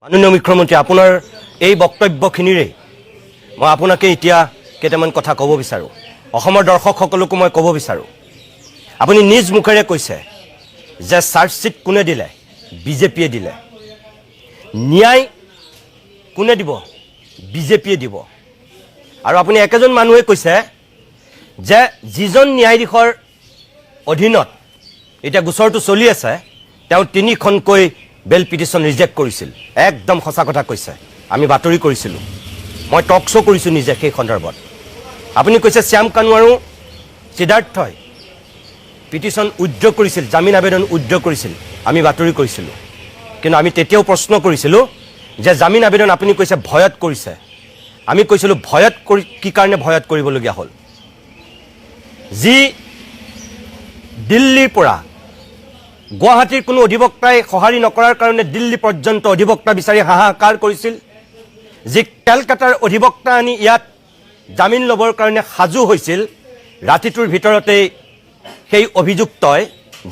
মাননীয় মুখ্যমন্ত্ৰী আপোনাৰ এই বক্তব্যখিনিৰে মই আপোনাকে এতিয়া কেইটামান কথা ক'ব বিচাৰোঁ অসমৰ দৰ্শকসকলকো মই ক'ব বিচাৰোঁ আপুনি নিজ মুখেৰে কৈছে যে চাৰ্জশ্বিট কোনে দিলে বিজেপিয়ে দিলে ন্যায় কোনে দিব বিজেপিয়ে দিব আৰু আপুনি একেজন মানুহে কৈছে যে যিজন ন্যায়াধীশৰ অধীনত এতিয়া গোচৰটো চলি আছে তেওঁ তিনিখনকৈ বেল পিটিশন ৰিজেক্ট কৰিছিল একদম সঁচা কথা কৈছে আমি বাতৰি কৰিছিলোঁ মই টক শ্ব' কৰিছোঁ নিজে সেই সন্দৰ্ভত আপুনি কৈছে শ্যাম কানুৱাৰো সিদ্ধাৰ্থই পিটিশন উইথড্ৰ কৰিছিল জামিন আবেদন উইথড্ৰ কৰিছিল আমি বাতৰি কৰিছিলোঁ কিন্তু আমি তেতিয়াও প্ৰশ্ন কৰিছিলোঁ যে জামিন আবেদন আপুনি কৈছে ভয়ত কৰিছে আমি কৈছিলোঁ ভয়ত কি কাৰণে ভয়ত কৰিবলগীয়া হ'ল যি দিল্লীৰ পৰা গুৱাহাটীৰ কোনো অধিবক্তাই সঁহাৰি নকৰাৰ কাৰণে দিল্লী পৰ্যন্ত অধিবক্তা বিচাৰি হাহাকাৰ কৰিছিল যি কলকাতাৰ অধিবক্তা আনি ইয়াত জামিন ল'বৰ কাৰণে সাজু হৈছিল ৰাতিটোৰ ভিতৰতেই সেই অভিযুক্তই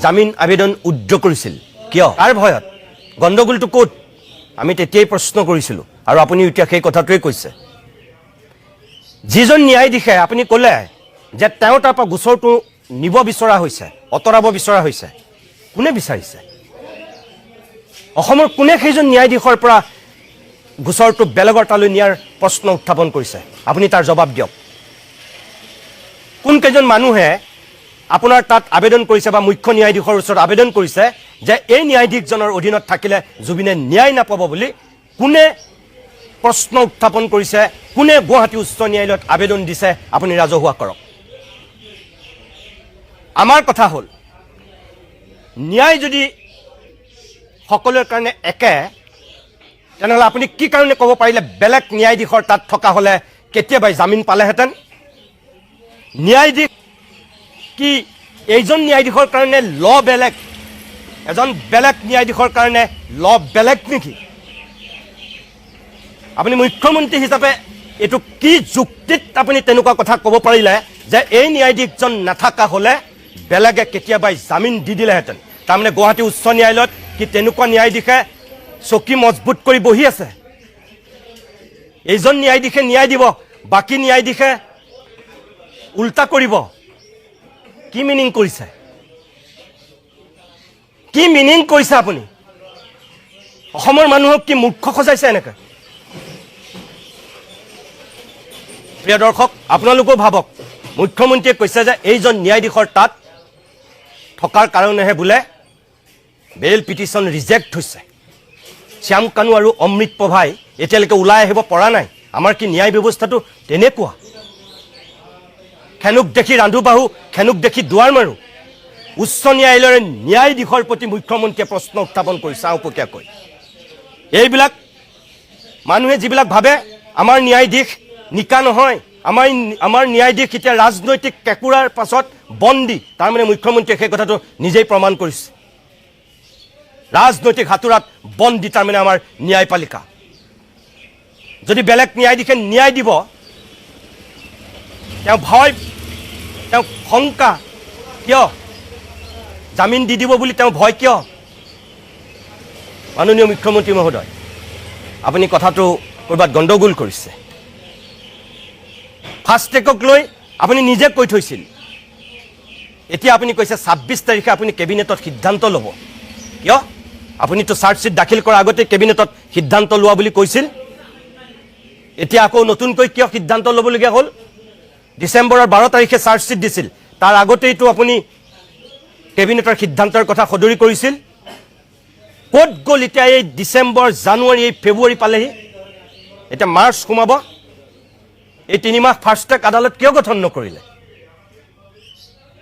জামিন আবেদন উইথড্ৰ কৰিছিল কিয় তাৰ ভয়ত গণ্ডগোলটো ক'ত আমি তেতিয়াই প্ৰশ্ন কৰিছিলোঁ আৰু আপুনি এতিয়া সেই কথাটোৱে কৈছে যিজন ন্যায়াধীশে আপুনি ক'লে যে তেওঁ তাৰ পৰা গোচৰটো নিব বিচৰা হৈছে অতৰাব বিচৰা হৈছে কোনে বিচাৰিছে অসমৰ কোনে সেইজন ন্যায়াধীশৰ পৰা গোচৰটো বেলেগৰ তালৈ নিয়াৰ প্ৰশ্ন উত্থাপন কৰিছে আপুনি তাৰ জবাব দিয়ক কোন কেইজন মানুহে আপোনাৰ তাত আবেদন কৰিছে বা মুখ্য ন্যায়াধীশৰ ওচৰত আবেদন কৰিছে যে এই ন্যায়াধীশজনৰ অধীনত থাকিলে জুবিনে ন্যায় নাপাব বুলি কোনে প্ৰশ্ন উত্থাপন কৰিছে কোনে গুৱাহাটী উচ্চ ন্যায়ালয়ত আবেদন দিছে আপুনি ৰাজহুৱা কৰক আমাৰ কথা হ'ল ন্যায় যদি সকলোৰে কাৰণে একে তেনেহ'লে আপুনি কি কাৰণে ক'ব পাৰিলে বেলেগ ন্যায়াধীশৰ তাত থকা হ'লে কেতিয়াবাই জামিন পালেহেঁতেন ন্যায়াধীশ কি এইজন ন্যায়াধীশৰ কাৰণে ল বেলেগ এজন বেলেগ ন্যায়াধীশৰ কাৰণে ল বেলেগ নেকি আপুনি মুখ্যমন্ত্ৰী হিচাপে এইটো কি যুক্তিত আপুনি তেনেকুৱা কথা ক'ব পাৰিলে যে এই ন্যায়াধীশজন নাথাকা হ'লে বেলেগে কেতিয়াবাই জামিন দি দিলেহেঁতেন তাৰমানে গুৱাহাটী উচ্চ ন্যায়ালয়ত কি তেনেকুৱা ন্যায়াধীশে চকী মজবুত কৰি বহি আছে এইজন ন্যায়াধীশে ন্যায় দিব বাকী ন্যায়াধীশে উল্টা কৰিব কি মিনিং কৰিছে আপুনি অসমৰ মানুহক কি মূৰ্খ সজাইছে এনেকৈ প্ৰিয় দৰ্শক আপোনালোকেও ভাবক মুখ্যমন্ত্ৰীয়ে কৈছে যে এইজন ন্যায়াধীশৰ তাত থকাৰ কাৰণেহে বোলে বেল পিটিশন ৰিজেক্ট হৈছে শ্যাম কানু আৰু অমৃত প্ৰভাই এতিয়ালৈকে ওলাই আহিব পৰা নাই আমাৰ কি ন্যায় ব্যৱস্থাটো তেনেকুৱা খেনুক দেখি ৰান্ধো বাহু খেনুক দেখি দুৱাৰ মাৰো উচ্চ ন্যায়ালয়ৰ ন্যায়াধীশৰ প্ৰতি মুখ্যমন্ত্ৰীয়ে প্ৰশ্ন উত্থাপন কৰিছে আওপকীয়াকৈ এইবিলাক মানুহে যিবিলাক ভাবে আমাৰ ন্যায়াধীশ নিকা নহয় আমাৰ ন্যায়াধীশ এতিয়া ৰাজনৈতিক কেঁকুৰাৰ পাছত বন্দী তাৰমানে মুখ্যমন্ত্ৰীয়ে সেই কথাটো নিজেই প্ৰমাণ কৰিছে ৰাজনৈতিক হাতুৰাত বন্দী তাৰমানে আমাৰ ন্যায়পালিকা যদি বেলেগ ন্যায়াধীশে ন্যায় দিব তেওঁ ভয় তেওঁ শংকা কিয় জামিন দি দিব বুলি তেওঁ ভয় কিয় মাননীয় মুখ্যমন্ত্ৰী মহোদয় আপুনি কথাটো ক'ৰবাত গণ্ডগোল কৰিছে ফাষ্ট ট্ৰেকক লৈ আপুনি নিজে কৈ থৈছিল এতিয়া আপুনি কৈছে ২৬ তাৰিখে আপুনি কেবিনেটত সিদ্ধান্ত ল'ব কিয় আপুনিতো চাৰ্জশ্বিট দাখিল কৰাৰ আগতে কেবিনেটত সিদ্ধান্ত লোৱা বুলি কৈছিল এতিয়া আকৌ নতুনকৈ কিয় সিদ্ধান্ত ল'বলগীয়া হ'ল ডিচেম্বৰৰ ১২ তাৰিখে চাৰ্জশ্বিট দিছিল তাৰ আগতেইতো আপুনি কেবিনেটৰ সিদ্ধান্তৰ কথা সদৰি কৰিছিল ক'ত গ'ল এতিয়া এই ডিচেম্বৰ জানুৱাৰী এই ফেব্ৰুৱাৰী পালেহি এতিয়া মাৰ্চ সোমাব এই ৩ মাহ ফাষ্ট ট্ৰেক আদালত কিয় গঠন নকৰিলে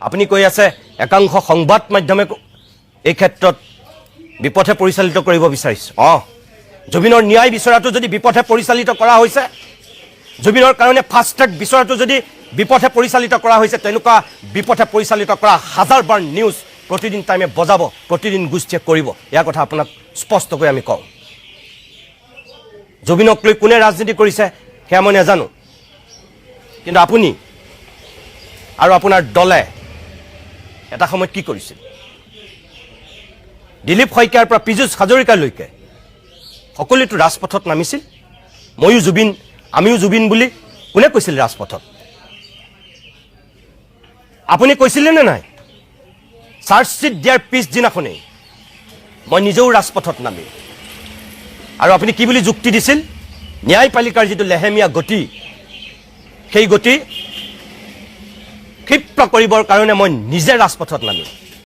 আপুনি কৈ আছে একাংশ সংবাদ মাধ্যমে এই ক্ষেত্ৰত বিপথে পৰিচালিত কৰিব বিচাৰিছে জুবিনৰ ন্যায় বিচৰাটো যদি বিপথে পৰিচালিত কৰা হৈছে জুবিনৰ কাৰণে ফাষ্ট ট্ৰেক বিচৰাটো যদি বিপথে পৰিচালিত কৰা হৈছে তেনেকুৱা বিপথে পৰিচালিত কৰা হাজাৰবাৰ নিউজ প্ৰতিদিন টাইমে বজাব প্ৰতিদিন গোষ্ঠীয়ে কৰিব ইয়াৰ কথা আপোনাক স্পষ্টকৈ আমি কওঁ জুবিনক লৈ কোনে ৰাজনীতি কৰিছে সেয়া মই নাজানো কিন্তু আপুনি আৰু আপোনাৰ দলে এটা সময়ত কি কৰিছিল দিলীপ শইকীয়াৰ পৰা পীযুষ হাজৰিকালৈকে সকলোৱেতো ৰাজপথত নামিছিল ময়ো জুবিন আমিও জুবিন বুলি কোনে কৈছিল ৰাজপথত আপুনি কৈছিলে নে নাই চাৰ্জশ্বিট দিয়াৰ পিছদিনাখনেই মই নিজেও ৰাজপথত নামি আৰু আপুনি কি বুলি যুক্তি দিছিল ন্যায়পালিকাৰ যিটো লেহেমীয়া গতি সেই গতি ক্ষিপ্ৰ কৰিবৰ কাৰণে মই নিজে ৰাজপথত নামি